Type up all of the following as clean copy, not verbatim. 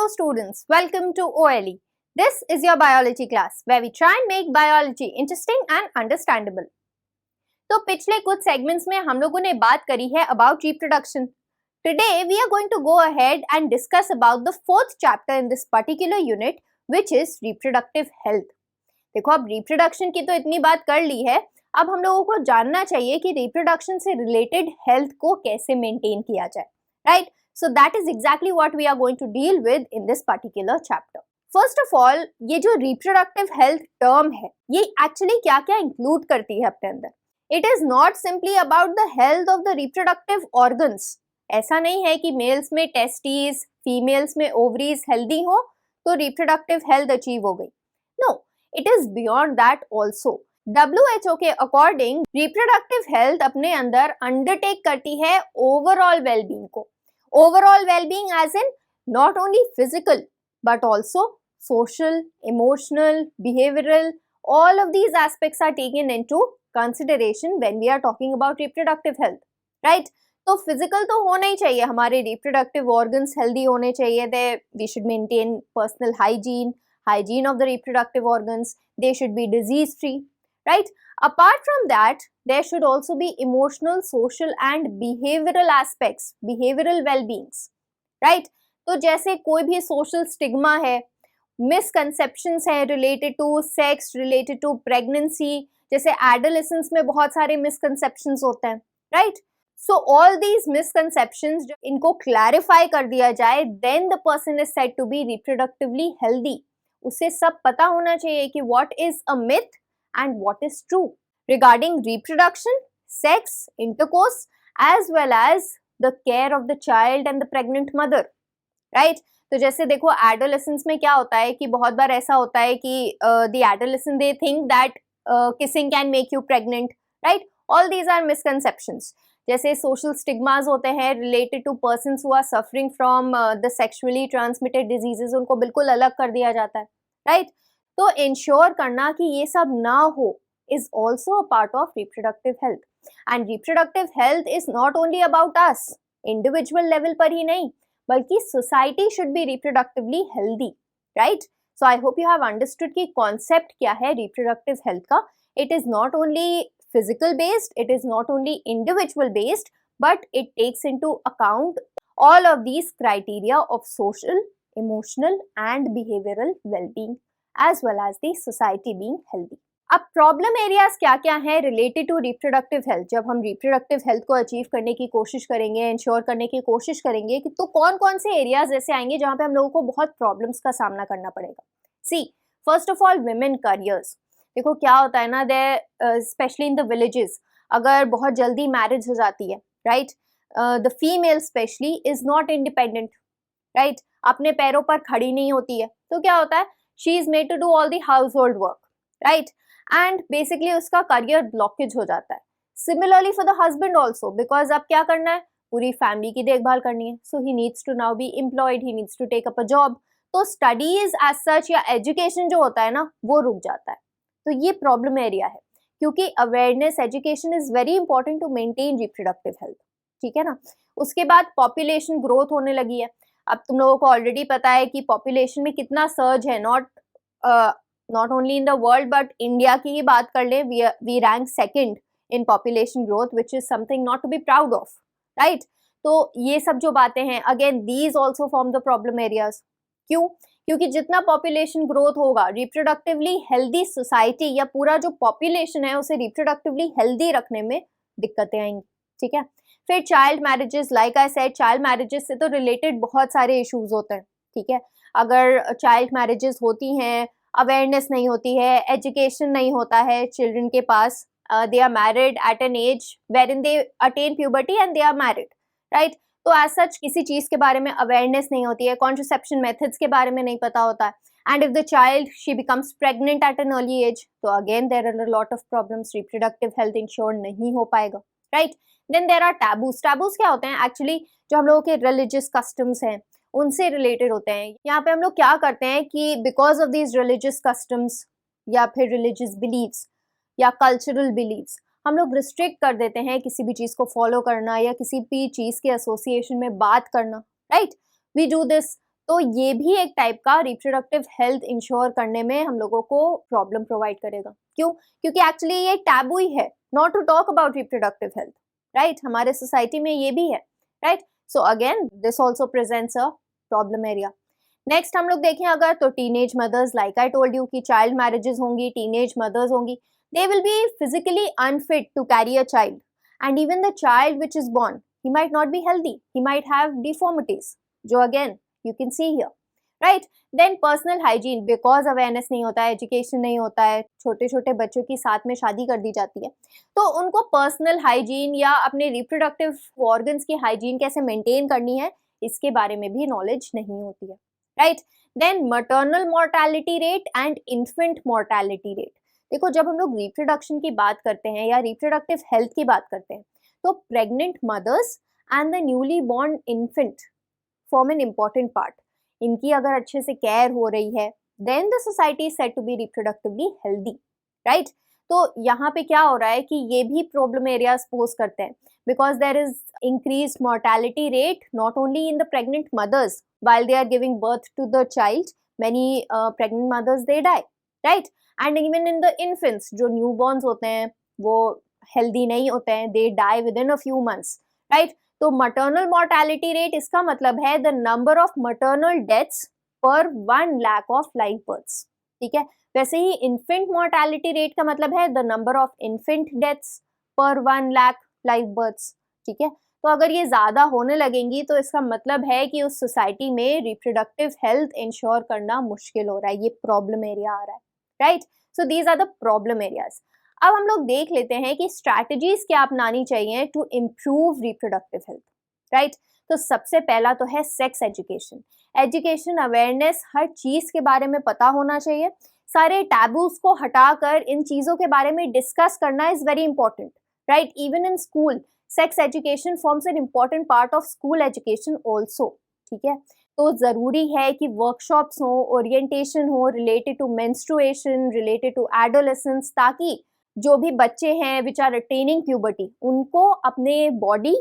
Hello students, welcome to OLE. This is your biology class where we try and make biology interesting and understandable. तो पिछले कुछ segments में हम लोगों ने बात करी है about reproduction. Today we are going to go ahead and discuss about the fourth chapter in this particular unit, which is reproductive health. देखो अब reproduction की तो इतनी बात कर ली है, अब हम लोगों को जानना चाहिए कि reproduction से related health को कैसे maintain किया जाए, right? So that is exactly what we are going to deal with in this particular chapter. First of all, ये जो reproductive health term है, ये actually क्या-क्या include करती है अपने अंदर? It is not simply about the health of the reproductive organs. ऐसा नहीं है कि males में testes, females में ovaries healthy हो तो reproductive health achieve हो गई. No, it is beyond that also. WHO के according reproductive health अपने अंदर undertake करती है overall well-being को. Overall well-being as in not only physical but also social, emotional, behavioral, all of these aspects are taken into consideration when we are talking about reproductive health, right? तो physical तो होना ही चाहिए, हमारे reproductive organs healthy होने चाहिए, we should maintain personal hygiene of the reproductive organs, they should be disease free, right? Apart from that, there should also be emotional, social and behavioral aspects, behavioral well-beings, right? तो जैसे कोई भी social stigma है, misconceptions है related to sex, related to pregnancy, जैसे adolescence में बहुत सारे misconceptions होते हैं, right? So all these misconceptions इनको clarify कर दिया जाए, then the person is said to be reproductively healthy. उसे सब पता होना चाहिए कि what is a myth and what is true regarding reproduction, sex, intercourse, as well as the care of the child and the pregnant mother, right? तो जैसे देखो adolescence में क्या होता है कि बहुत बार ऐसा होता है कि the adolescent they think that kissing can make you pregnant, right? All these are misconceptions. जैसे social stigmas होते हैं related to persons who are suffering from the sexually transmitted diseases, उनको बिल्कुल अलग कर दिया जाता है, right? तो ensure करना कि ये सब ना हो is also a part of reproductive health. And reproductive health is not only about us, individual level पर ही नहीं, बल्कि society should be reproductively healthy, right? So I hope you have understood कि concept क्या है reproductive health का. It is not only physical based, it is not only individual based, but it takes into account all of these criteria of social, emotional and behavioral well-being, as well as the society being healthy. अब problem areas क्या क्या हैं related to reproductive health. जब हम reproductive health को achieve करने की कोशिश करेंगे, इंश्योर करने की कोशिश करेंगे कि तो कौन कौन से एरियाज ऐसे आएंगे जहाँ पे हम लोगों को बहुत प्रॉब्लम्स का सामना करना पड़ेगा. See first of all women careers. देखो क्या होता है ना, they specially in the villages अगर बहुत जल्दी मैरिज हो जाती है, right, the female specially is not independent, right, अपने पैरों पर खड़ी नहीं होती है, तो क्या होता है, she is made to do all the household work, right, and basically उसका करियर ब्लॉकेज हो जाता है. Similarly for the husband also, because अब क्या करना है, पूरी फैमिली की देखभाल करनी है, so he needs to now be employed, he needs to take up a job. तो स्टडीज एज सच या एजुकेशन जो होता है ना, वो रुक जाता है. तो ये प्रॉब्लम एरिया है, क्योंकि awareness, education is very important to maintain reproductive health, ठीक है ना. उसके बाद पॉपुलेशन ग्रोथ होने लगी है. अब तुम लोगों को ऑलरेडी पता है कि पॉपुलेशन में कितना सर्ज है, not only in the world but India की ही बात कर ले, we rank second in population growth, which is something not to be proud of, right. तो ये सब जो बातें हैं, again these also form the problem areas. क्यों? क्योंकि जितना पॉपुलेशन ग्रोथ होगा, रिप्रोडक्टिवली हेल्दी सोसाइटी या पूरा जो पॉपुलेशन है उसे रिप्रोडक्टिवली हेल्दी रखने में दिक्कतें आएंगी, ठीक है. फिर child marriages, like I said, child marriages से तो रिलेटेड बहुत सारे इश्यूज होते हैं, ठीक है. अगर चाइल्ड मैरिजेस होती हैं, अवेयरनेस नहीं होती है, एजुकेशन नहीं होता है चिल्ड्रन के पास, they are married at an age wherein they attain puberty and they are married, right. तो एज सच किसी चीज के बारे में अवेयरनेस नहीं होती है, कॉन्ट्रासेप्शन मेथड्स के बारे में नहीं पता होता है, and if the child she becomes pregnant at an early age, तो again there are a lot of problems, reproductive health ensure नहीं हो पाएगा, right. Then there are taboos. Taboos क्या होते हैं, एक्चुअली जो हम लोगों के रिलीजियस कस्टम्स हैं उनसे रिलेटेड होते हैं. यहाँ पे हम लोग क्या करते हैं कि because of these religious customs या फिर रिलीजियस बिलीव्स या कल्चरल बिलीव्स, हम लोग रिस्ट्रिक्ट कर देते हैं किसी भी चीज़ को फॉलो करना या किसी भी चीज़ के एसोसिएशन में बात करना, राइट. वी डू दिस तो ये भी एक टाइप का रिप्रोडक्टिव हेल्थ इंश्योर करने में हम लोगों को प्रॉब्लम प्रोवाइड करेगा। क्यों? क्योंकि एक्चुअली ये टैबू ही है not to talk about reproductive health, right? हमारे सोसाइटी में ये भी है, right? So again this also presents a problem area. Next हम लोग देखें अगर, तो teenage mothers, like I told you कि चाइल्ड मैरिजेस होंगी, टीनेज मदर्स होंगी, they will be physically unfit to carry a child, and even the child which is born, he might not be healthy, he might have deformities, जो again you can see here, right? Then personal hygiene, because awareness नहीं होता है, education नहीं होता है, छोटे छोटे बच्चों की साथ में शादी कर दी जाती है, तो उनको पर्सनल हाइजीन या अपने रिप्रोडक्टिव ऑर्गन्स की हाइजीन कैसे मेंटेन करनी है, इसके बारे में भी नॉलेज नहीं होती है, right? Then maternal mortality rate and infant mortality rate. देखो, जब हम लोग रिप्रोडक्शन की बात करते हैं या रिप्रोडक्टिव हेल्थ की बात करते हैं, तो pregnant mothers and the newly born infant form an important part. इनकी अगर अच्छे से केयर हो रही है, then the society is said to be reproductively healthy, right? तो यहाँ पे क्या हो रहा है कि ये भी प्रॉब्लम एरियाज पोज करते हैं, because there is increase mortality rate not only in the pregnant mothers while they are giving birth to the child, many pregnant mothers they die, right? And even in the infants, जो newborns होते हैं वो healthy नहीं होते हैं, they die within a few months, right? तो maternal mortality rate इसका मतलब है the number of maternal deaths per 1 lakh of live births, ठीक है? वैसे ही infant mortality rate का मतलब है the number of infant deaths per 1 lakh live births, ठीक है? तो अगर ये ज़्यादा होने लगेंगी तो इसका मतलब है कि उस सोसाइटी में रिप्रोडक्टिव हेल्थ इंश्योर करना मुश्किल हो रहा है, ये प्रॉब्लम एरिया आ रहा है, right? So these are the problem areas. अब हम लोग देख लेते हैं कि स्ट्रैटेजीज क्या अपनानी चाहिए to improve reproductive health, right? तो सबसे पहला तो है सेक्स एजुकेशन। एजुकेशन, अवेयरनेस, हर चीज़ के बारे में पता होना चाहिए। सारे टैबूज को हटाकर इन चीज़ों के बारे में डिस्कस करना is very important, right? Even in school sex education forms an important part of school education also, ठीक है? तो ज़रूरी है कि वर्कशॉप्स हो, ओरिएंटेशन हो related to menstruation, related to adolescence, ताकि जो भी बच्चे हैं विच आर अटेनिंग प्यूबर्टी, उनको अपने body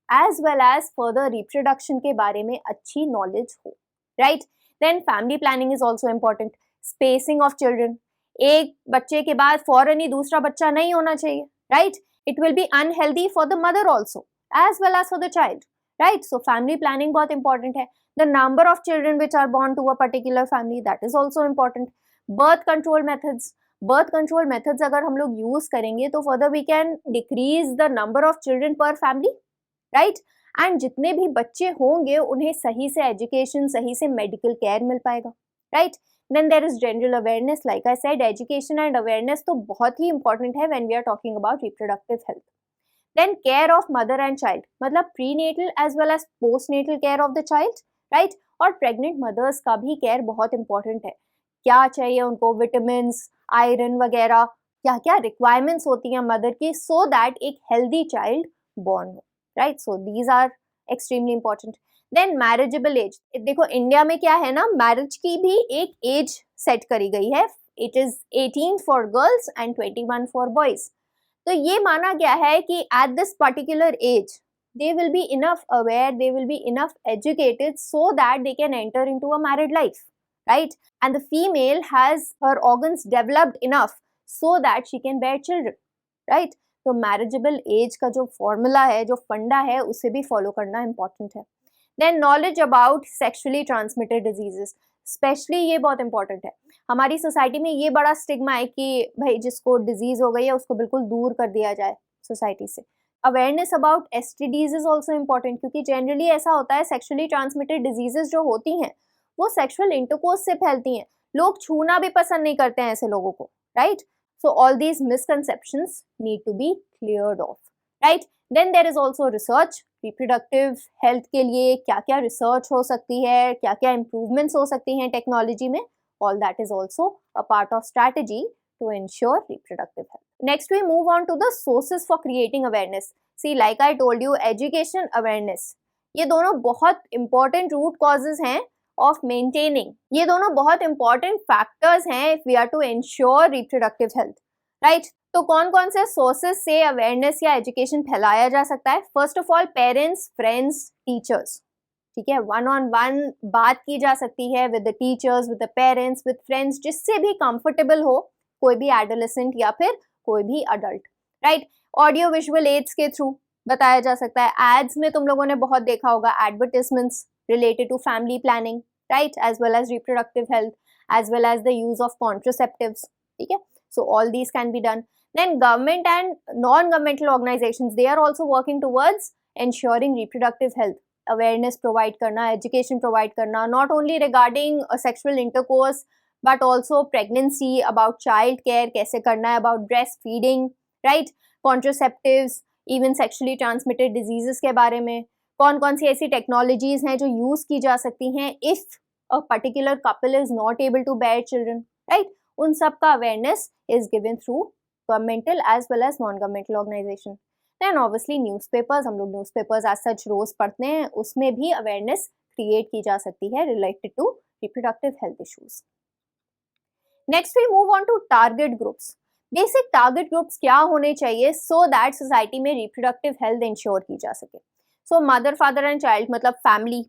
as well as further reproduction के बारे में अच्छी नॉलेज हो, right? Then family planning is also important. Spacing of children, एक बच्चे के बाद फौरन ही दूसरा बच्चा नहीं होना चाहिए, right? It will be unhealthy for the mother also as well as for the child, right? So family planning बहुत important है। The number of children which are born to a particular family, that is also important. Birth control methods अगर हम लोग use करेंगे तो further we can decrease the number of children per family, right? And जितने भी बच्चे होंगे उन्हें सही से education, सही से medical care मिल पाएगा, right? Then there is general awareness, like I said, education and awareness तो बहुत ही important है when we are talking about reproductive health. Then care of mother and child, मतलब prenatal as well as postnatal care of the child, right? और pregnant mothers का भी care बहुत important है। क्या चाहिए उनको, vitamins, iron वगैरह, क्या क्या requirements होती हैं mother की, so that एक healthy child born हो, right? So these are extremely important. Then marriageable age, देखो इंडिया में क्या है ना, मैरिज की भी एक एज सेट करी गई है, it is 18 for girls and 21 for boys. तो ये माना गया है कि at this particular age they will be enough aware, they will be enough educated so that they can enter into a married life, right? And the female has her organs developed enough so that she can bear children, right? तो marriageable age का जो formula है, जो फंडा है, उसे भी follow करना इंपॉर्टेंट है। Then knowledge about sexually transmitted diseases, specially ये बहुत इंपॉर्टेंट है। हमारी सोसाइटी में ये बड़ा स्टिग्मा है कि भाई जिसको डिजीज हो गई है उसको बिल्कुल दूर कर दिया जाए सोसाइटी से। Awareness about STDs is also important, क्योंकि जनरली ऐसा होता है सेक्सुअली ट्रांसमिटेड डिजीजेस जो होती हैं वो सेक्सुअल इंटरकोर्स से फैलती हैं, लोग छूना भी पसंद नहीं करते हैं ऐसे लोगों को, right? So all these misconceptions need to be cleared off, right? Then there is also research, reproductive health के लिए क्या क्या रिसर्च हो सकती है, क्या क्या इम्प्रूवमेंट्स हो सकती हैं टेक्नोलॉजी में, all that is also a part of strategy to ensure reproductive health. Next we move on to the sources for creating awareness. See, like I told you, education, awareness, ये दोनों बहुत important root causes हैं of maintaining, ये दोनों बहुत important factors हैं if we are to ensure reproductive health, right? तो कौन कौन से सोर्सेज से अवेयरनेस या एजुकेशन फैलाया जा सकता है? First of all parents, friends, teachers, ठीक है, 1-on-1 बात की जा सकती है with the teachers, with the parents, with friends, जिससे भी कंफर्टेबल हो कोई भी एडोलेसेंट या फिर कोई भी adult, right. Audio visual aids के थ्रू बताया जा सकता है। एड्स में तुम लोगों ने बहुत देखा होगा advertisements related to family planning, right, as well as reproductive health, as well as the use of contraceptives, ठीक है, so all these can be done. Then government and non-governmental organizations, they are also working towards ensuring reproductive health, awareness provide करना, education provide करना, not only regarding sexual intercourse but also pregnancy, about child care कैसे करना है, about breastfeeding, right, contraceptives, even sexually transmitted diseases के बारे में, कौन कौन सी ऐसी टेक्नोलॉजीज हैं जो यूज की जा सकती हैं if a particular couple is not able to bear children, right. उन सब का awareness is given through governmental as well as non governmental organisation. Then obviously newspapers, हम लोग न्यूज़पेपर्स एज सच रोज पढ़ते हैं, उसमें भी अवेयरनेस क्रिएट की जा सकती है related to reproductive health issues. Next we move on to target groups. Basic target groups क्या होने चाहिए सो दैट सोसाइटी में रिप्रोडक्टिव हेल्थ इंश्योर की जा सके। So mother, father and child, मतलब फैमिली,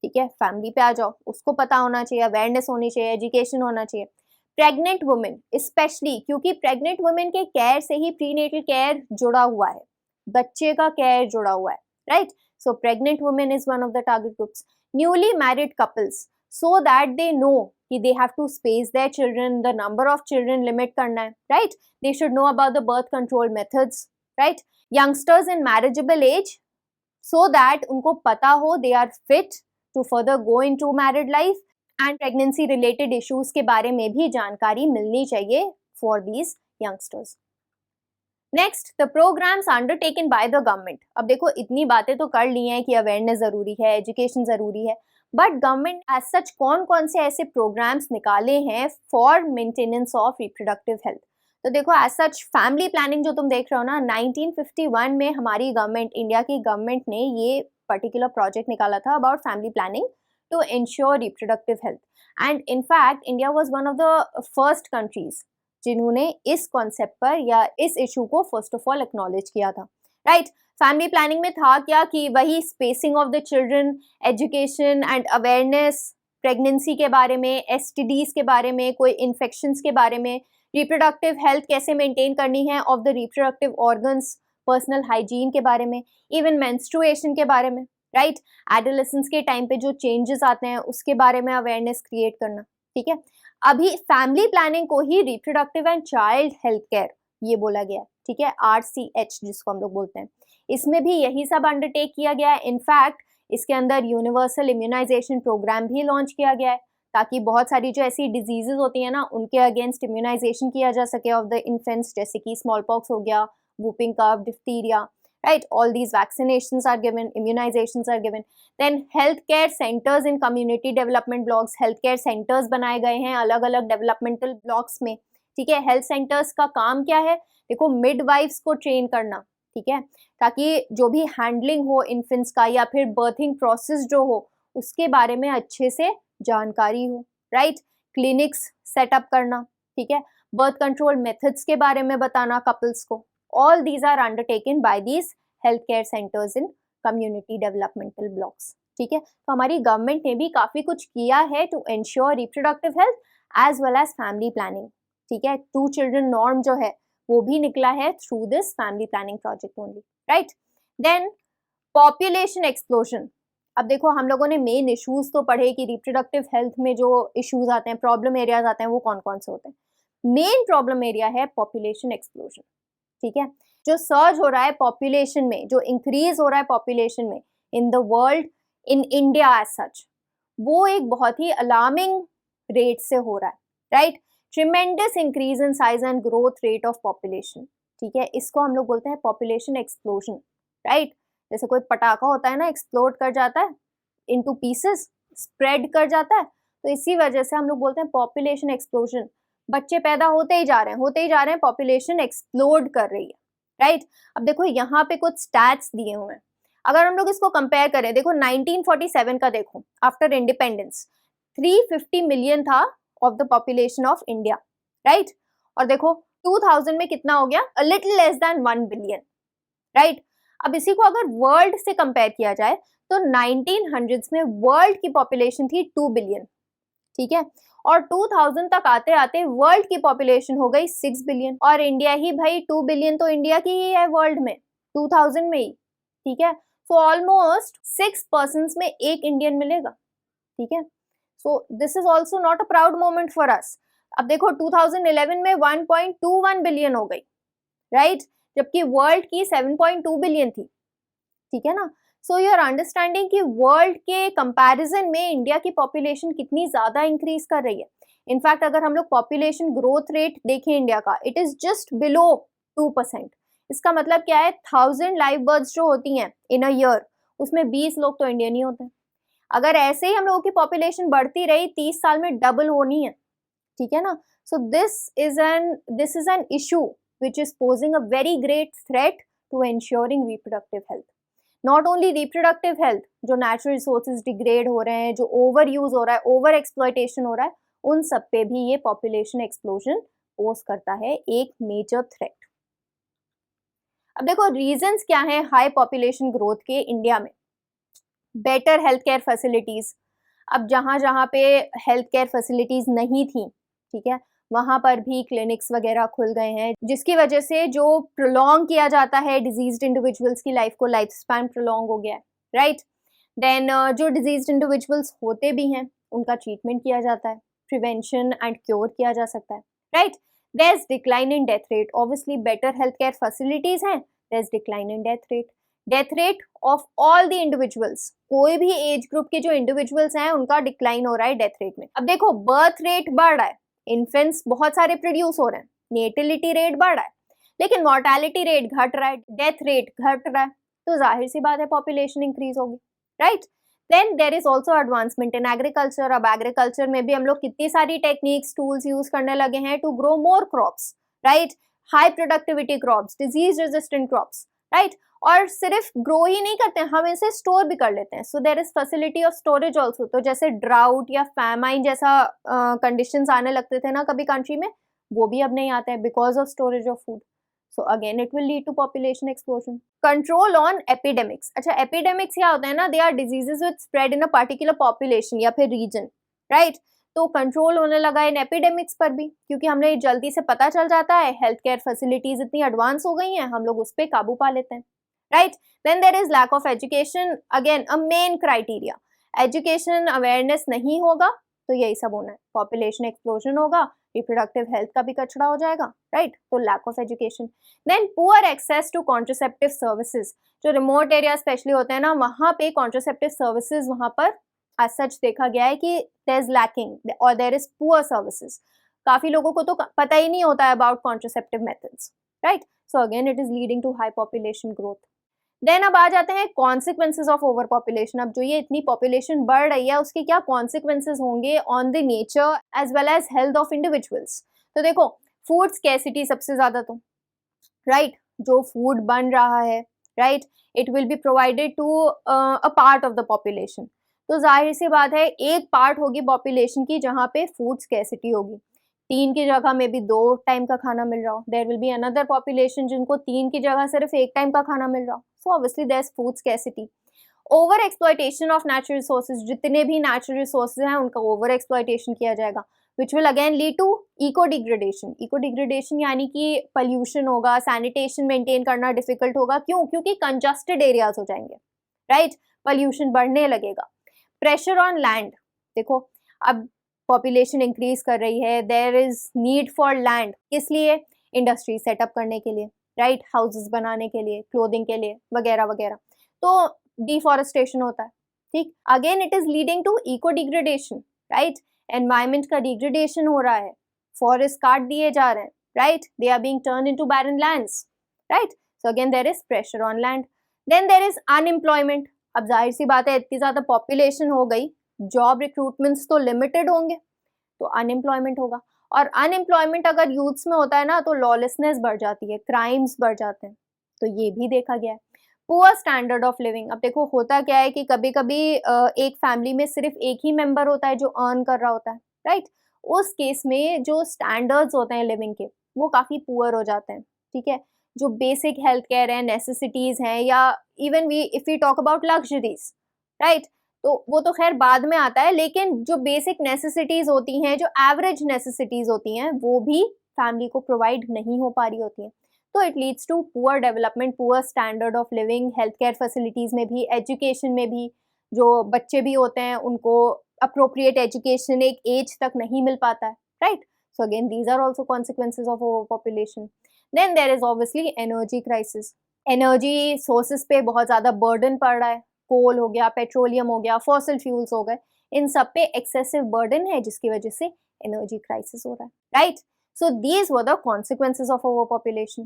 ठीक है, फैमिली पे आ जाओ, उसको पता होना चाहिए, अवेयरनेस होनी चाहिए, एजुकेशन होना चाहिए। प्रेग्नेंट वुमेन स्पेशली, क्योंकि प्रेग्नेंट वुमेन के केयर से ही प्रीनेटल केयर जुड़ा हुआ है, बच्चे का केयर जुड़ा हुआ है, right. So pregnant women is one of the target groups. Newly married couples, so that they know कि they have to space their children, the number of children limit करना है, right. They should know about the birth control methods, right. Youngsters in marriageable age, so that उनको पता हो they are fit to further go into married life, and pregnancy related issues के बारे में भी जानकारी मिलनी चाहिए for these youngsters. Next, the programs undertaken by the government. अब देखो इतनी बातें तो कर ली हैं कि अवेयरनेस ज़रूरी है, एजुकेशन ज़रूरी है, बट गवर्नमेंट एज सच कौन कौन से ऐसे प्रोग्राम्स निकाले हैं for maintenance of reproductive health. तो देखो एज सच फैमिली प्लानिंग जो तुम देख रहे हो ना, 1951 में हमारी गवर्नमेंट, इंडिया की गवर्नमेंट ने ये पर्टिकुलर प्रोजेक्ट निकाला था about family planning to ensure reproductive health, and in fact India was one of the first countries जिन्होंने इस कॉन्सेप्ट पर या इस इशू को फर्स्ट ऑफ ऑल एक्नॉलेज किया था, राइट। फैमिली प्लानिंग में था क्या कि वही spacing of the children, education and awareness, pregnancy के बारे में, एसटीडीज के बारे में, कोई इन्फेक्शंस के बारे में, रिप्रोडक्टिव हेल्थ कैसे मेंटेन करनी है of the reproductive organs, personal hygiene के बारे में, इवन मेंस्ट्रुएशन के बारे में, राइट। एडोलेसेंस के टाइम पे जो चेंजेस आते हैं उसके बारे में अवेयरनेस क्रिएट करना, ठीक है। अभी फैमिली प्लानिंग को ही reproductive and child health care ये बोला गया है, ठीक है, RCH जिसको हम लोग बोलते हैं। इसमें भी यही सब अंडरटेक किया गया है। इनफैक्ट इसके अंदर यूनिवर्सल इम्यूनाइजेशन प्रोग्राम भी लॉन्च किया गया है ताकि बहुत सारी जो ऐसी डिजीजेज होती है ना उनके अगेंस्ट इम्यूनाइजेशन किया जा सके ऑफ द इन्फेंट्स, जैसे कि स्मॉल पॉक्स हो गया, whooping cough, diphtheria, right, all these vaccinations are given, immunizations are given. Then healthcare centers in community development blocks, healthcare centers बनाए गए हैं अलग अलग developmental blocks में, ठीक है। health centers का काम क्या है, देखो midwives को ट्रेन करना, ठीक है, ताकि जो भी हैंडलिंग हो इन्फेंट्स का या फिर बर्थिंग प्रोसेस जो हो उसके बारे में अच्छे से जानकारी हो, राइट। क्लिनिक्स सेटअप करना, ठीक है, बर्थ कंट्रोल मेथड्स के बारे में बताना कपल्स को। All these are undertaken by these healthcare centers in community developmental blocks, ठीक है। तो हमारी गवर्नमेंट ने भी काफी कुछ किया है to ensure reproductive health as well as family planning, ठीक है। 2 children norm जो है वो भी निकला है through this family planning project only, right? Then population explosion. अब देखो हम लोगों ने मेन इश्यूज तो पढ़े कि रिप्रोडक्टिव हेल्थ में जो इश्यूज आते हैं, प्रॉब्लम एरियाज आते हैं, वो कौन कौन से होते हैं। मेन प्रॉब्लम एरिया है पॉपुलेशन एक्सप्लोजन, ठीक है। जो सर्ज हो रहा है पॉपुलेशन में, जो इंक्रीज हो रहा है पॉपुलेशन में in the world, in India as such, वो एक बहुत ही अलार्मिंग रेट से हो रहा है, right. Tremendous increase in size and growth rate of population, ठीक है। इसको हम लोग बोलते हैं पॉपुलेशन एक्सप्लोजन, राइट। जैसे कोई पटाखा होता है ना, एक्सप्लोड कर जाता है इनटू पीसेस, स्प्रेड कर जाता है, तो इसी वजह से हम लोग बोलते हैं पॉपुलेशन एक्सप्लोजन। बच्चे पैदा होते ही जा रहे हैं, पॉपुलेशन एक्सप्लोड कर रही है, राइट। अब देखो यहाँ पे कुछ स्टैट्स दिए हुए हैं, अगर हम लोग इसको कंपेयर करें, देखो 1947 का देखो, आफ्टर इंडिपेंडेंस 350 मिलियन था of the population of India, right. और देखो 2000 में कितना हो गया, a little less than 1 billion, right. अब इसी को अगर वर्ल्ड से कंपेयर किया जाए तो 1900s में वर्ल्ड की पॉपुलेशन थी 2 बिलियन, ठीक है, और 2000 तक आते आते वर्ल्ड की पॉपुलेशन हो गई 6 बिलियन, और इंडिया ही भाई 2 बिलियन तो इंडिया की ही है वर्ल्ड में 2000 में ही, ठीक है। सो ऑलमोस्ट 6 पर्सन्स में एक इंडियन मिलेगा, ठीक है। So this is also not a proud moment for us. अब देखो 2011 में 1.21 बिलियन हो गई, राइट, जबकि वर्ल्ड की 7.2 बिलियन थी, ठीक है ना। सो यू आर अंडरस्टैंडिंग कि वर्ल्ड के कंपैरिजन में इंडिया की पॉपुलेशन कितनी ज्यादा इंक्रीज कर रही है। इनफैक्ट अगर हम लोग पॉपुलेशन ग्रोथ रेट देखें इंडिया का, इट इज जस्ट बिलो 2%। इसका मतलब क्या है, 1000 लाइव बर्थ्स जो होती हैं इन अ ईयर, उसमें 20 लोग तो इंडियन ही होते हैं। अगर ऐसे ही हम लोगों की पॉपुलेशन बढ़ती रही, 30 साल में डबल होनी है, ठीक है ना। So this is an issue which is posing a very great threat to ensuring reproductive health. Not only reproductive health, जो natural resources degrade हो रहे हैं, जो overuse हो रहा है, over exploitation हो रहा है, उन सब पे भी ये population explosion pose करता है एक major threat. अब देखो reasons क्या हैं high population growth के इंडिया में। better healthcare facilities, अब जहाँ पे healthcare facilities नहीं थी, ठीक है, वहां पर भी क्लिनिक्स वगैरह खुल गए हैं, जिसकी वजह से जो प्रोलॉन्ग किया जाता है डिजीज्ड इंडिविजुअल्स की लाइफ को, लाइफ स्पैन प्रोलॉन्ग हो गया है, राइट। देन जो डिजीज्ड इंडिविजुअल्स होते भी हैं उनका ट्रीटमेंट किया जाता है, प्रिवेंशन एंड क्योर किया जा सकता है, right. There is decline in death rate, obviously better health care facilities हैं, there is decline in death rate of all the individuals, कोई भी एज ग्रुप के जो इंडिविजुअल्स हैं उनका डिक्लाइन हो रहा है डेथ रेट में। अब देखो बर्थ रेट बढ़ रहा है, इन्फेंट्स बहुत सारे प्रोड्यूस हो रहे हैं, नेटिलिटी रेट बढ़ रहा है, लेकिन मॉर्टेलिटी रेट घट रहा है, डेथ रेट घट रहा है, तो जाहिर सी बात है पॉपुलेशन इंक्रीज होगी, right. Then there is also advancement in agriculture. अब एग्रीकल्चर में भी हम लोग कितनी सारी टेक्निक्स, टूल्स यूज करने लगे हैं to grow more crops, right, high productivity crops, disease resistant crops, right. और सिर्फ ग्रो ही नहीं करते हैं, हम इसे स्टोर भी कर लेते हैं। So there is facility of storage also. तो जैसे ड्राउट या फैमाइन जैसा कंडीशंस आने लगते थे ना कभी कंट्री में, वो भी अब नहीं आते हैं because of storage of food. So again it will lead to population explosion. Control on epidemics, अच्छा एपिडेमिक्स क्या होता है ना, they are diseases which spread in a particular population या फिर रीजन, राइट। तो कंट्रोल होने लगा इन एपिडेमिक्स पर भी, क्योंकि हमने जल्दी से पता चल जाता है, हेल्थ केयर फैसिलिटीज इतनी एडवांस हो गई हैं, हम लोग उस पर काबू पा लेते हैं, right. Then there is lack of education, again a main criteria. Education awareness नहीं होगा तो यही सब होना है, population explosion होगा, reproductive health का भी कचरा हो जाएगा, right. तो lack of education. Then poor access to contraceptive services, जो remote area स्पेशली होते हैं ना, वहाँ पे contraceptive services वहाँ पर as such देखा गया है कि there is lacking or there is poor services. काफी लोगों को तो पता ही नहीं होता है about contraceptive methods, right. So again it is leading to high population growth. Then अब आ जाते हैं कॉन्सिक्वेंसेज ऑफ ओवर पॉपुलेशन। अब जो ये इतनी पॉपुलेशन बढ़ रही है उसके क्या कॉन्सिक्वेंसेज होंगे on the nature as well as health of individuals. तो देखो फूड स्कैसिटी सबसे ज्यादा, तो राइट, जो फूड बन रहा है, right, it will be provided to a part of the population. तो जाहिर सी बात है एक पार्ट होगी पॉपुलेशन की जहाँ पे फूड स्कैसिटी होगी, 3 की जगह में भी 2 टाइम का खाना मिल रहा हो। There will be another population जिनको 3 की जगह सिर्फ 1 टाइम का खाना मिल रहा हो। So obviously there is food scarcity. Over exploitation of natural resources, जितने भी नेचुरल रिसोर्सेज हैं उनका ओवर एक्सप्लॉयटेशन किया जाएगा, which will again lead to eco degradation. Eco degradation यानी कि पॉल्यूशन होगा, सैनिटेशन मेंटेन करना डिफिकल्ट होगा। क्यों? क्योंकि कंजस्टेड एरियाज हो जाएंगे, राइट, पॉल्यूशन बढ़ने लगेगा। प्रेशर ऑन लैंड, देखो अब पॉपुलेशन इंक्रीज कर रही है, there is need for land, इसलिए इंडस्ट्री सेटअप करने के लिए, राइट, हाउसेस बनाने के लिए, क्लोथिंग के लिए वगैरह वगैरह, तो डिफॉरेस्टेशन होता है, ठीक। Again it is leading to eco degradation, right, environment का डिग्रेडेशन हो रहा है, फॉरेस्ट काट दिए जा रहे हैं, right, they are being turn into barren lands, right. So again there is pressure on land. Then there is unemployment. अब जाहिर सी बात है इतनी ज्यादा पॉपुलेशन हो गई, जॉब रिक्रूटमेंट्स तो लिमिटेड होंगे, तो अनएम्प्लॉयमेंट होगा। और अनएम्प्लॉयमेंट अगर यूथ्स में होता है ना तो लॉलेसनेस बढ़ जाती है, क्राइम्स बढ़ जाते हैं, तो ये भी देखा गया है। पुअर स्टैंडर्ड ऑफ लिविंग, अब देखो होता क्या है कि कभी कभी एक फैमिली में सिर्फ एक ही मेंबर होता है जो अर्न कर रहा होता है, राइट। उस केस में जो स्टैंडर्ड्स होते हैं लिविंग के वो काफी पुअर हो जाते हैं, ठीक है। जो बेसिक हेल्थ केयर है, नेसेसिटीज हैं, या even we if we talk about luxuries, right तो वो तो खैर बाद में आता है, लेकिन जो बेसिक नेसेसिटीज होती हैं, जो एवरेज नेसेसिटीज होती हैं, वो भी फैमिली को प्रोवाइड नहीं हो पा रही होती हैं। तो it leads to poor development, poor standard of living, health care facilities में भी, एजुकेशन में भी। जो बच्चे भी होते हैं उनको अप्रोप्रिएट एजुकेशन एक एज तक नहीं मिल पाता है, right. So again these are also consequences of over population. Then there is obviously energy crisis. Energy sources पे बहुत ज़्यादा बर्डन पड़ रहा है, कोल हो गया, पेट्रोलियम हो गया, फॉसिल फ्यूल्स हो गए, इन सब पे एक्सेसिव बर्डन है, जिसकी वजह से एनर्जी क्राइसिस हो रहा है, right. So these were the consequences of overpopulation,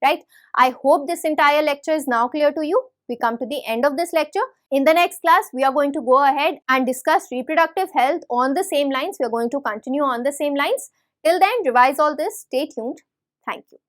right? I hope this entire lecture is now clear to you. We come to the end of this lecture. In the next class, we are going to go ahead and discuss reproductive health on the same lines. We are going to continue on the same lines. Till then, revise all this. Stay tuned. Thank you.